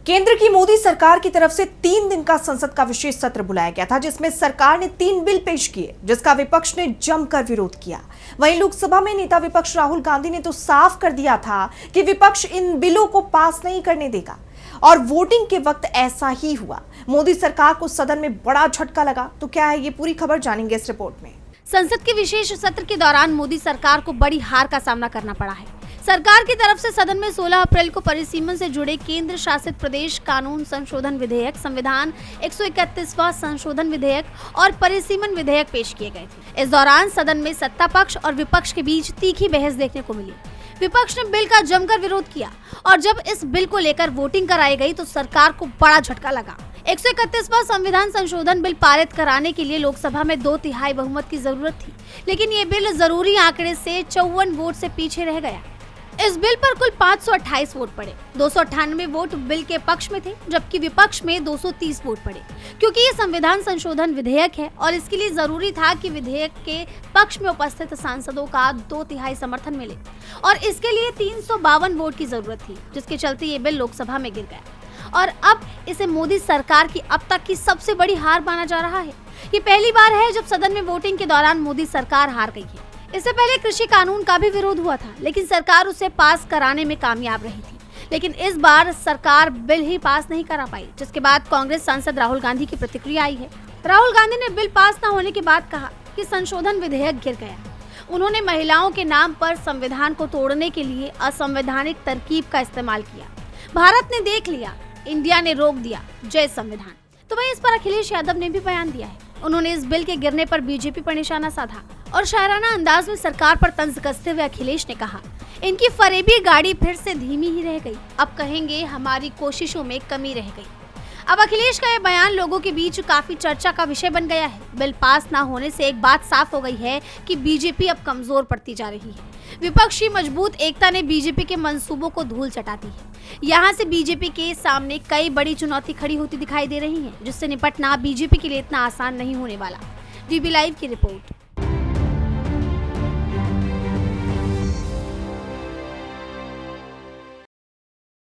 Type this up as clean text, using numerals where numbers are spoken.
केंद्र की मोदी सरकार की तरफ से 3 दिन का संसद का विशेष सत्र बुलाया गया था, जिसमें सरकार ने 3 बिल पेश किए, जिसका विपक्ष ने जमकर विरोध किया। वहीं लोकसभा में नेता विपक्ष राहुल गांधी ने तो साफ कर दिया था कि विपक्ष इन बिलों को पास नहीं करने देगा, और वोटिंग के वक्त ऐसा ही हुआ। मोदी सरकार को सदन में बड़ा झटका लगा। तो क्या है ये पूरी खबर, जानेंगे इस रिपोर्ट में। संसद के विशेष सत्र के दौरान मोदी सरकार को बड़ी हार का सामना करना पड़ा है। सरकार की तरफ से सदन में 16 अप्रैल को परिसीमन से जुड़े केंद्र शासित प्रदेश कानून संशोधन विधेयक, संविधान 131वां संशोधन विधेयक और परिसीमन विधेयक पेश किए गए थे। इस दौरान सदन में सत्ता पक्ष और विपक्ष के बीच तीखी बहस देखने को मिली। विपक्ष ने बिल का जमकर विरोध किया और जब इस बिल को लेकर वोटिंग कराई गई तो सरकार को बड़ा झटका लगा। 131वां संविधान संशोधन बिल पारित कराने के लिए लोकसभा में 2/3 बहुमत की जरूरत थी, लेकिन ये बिल जरूरी आंकड़े से 54 वोट से पीछे रह गया। इस बिल पर कुल 528 वोट पड़े। 298 वोट बिल के पक्ष में थे, जबकि विपक्ष में 230 वोट पड़े। क्योंकि ये संविधान संशोधन विधेयक है और इसके लिए जरूरी था कि विधेयक के पक्ष में उपस्थित सांसदों का 2/3 समर्थन मिले, और इसके लिए 352 वोट की जरूरत थी, जिसके चलते ये बिल लोकसभा में गिर गया। और अब इसे मोदी सरकार की अब तक की सबसे बड़ी हार माना जा रहा है। ये पहली बार है जब सदन में वोटिंग के दौरान मोदी सरकार हार गई है। इससे पहले कृषि कानून का भी विरोध हुआ था, लेकिन सरकार उसे पास कराने में कामयाब रही थी। लेकिन इस बार सरकार बिल ही पास नहीं करा पाई, जिसके बाद कांग्रेस सांसद राहुल गांधी की प्रतिक्रिया आई है। राहुल गांधी ने बिल पास न होने के बाद कहा कि संशोधन विधेयक गिर गया। उन्होंने महिलाओं के नाम पर संविधान को तोड़ने के लिए असंवैधानिक तरकीब का इस्तेमाल किया। भारत ने देख लिया, इंडिया ने रोक दिया, जय संविधान। तो वहीं इस पर अखिलेश यादव ने भी बयान दिया है। उन्होंने इस बिल के गिरने पर बीजेपी पर निशाना साधा और शायराना अंदाज में सरकार पर तंज कसते हुए अखिलेश ने कहा, इनकी फरेबी गाड़ी फिर से धीमी ही रह गई, अब कहेंगे हमारी कोशिशों में कमी रह गई। अब अखिलेश का यह बयान लोगों के बीच काफी चर्चा का विषय बन गया है। बिल पास ना होने से एक बात साफ हो गई है कि बीजेपी अब कमजोर पड़ती जा रही है। विपक्षी मजबूत एकता ने बीजेपी के मंसूबों को धूल चटाती है। यहाँ से बीजेपी के सामने कई बड़ी चुनौती खड़ी होती दिखाई दे रही है, जिससे निपटना बीजेपी के लिए इतना आसान नहीं होने वाला। DB लाइव की रिपोर्ट।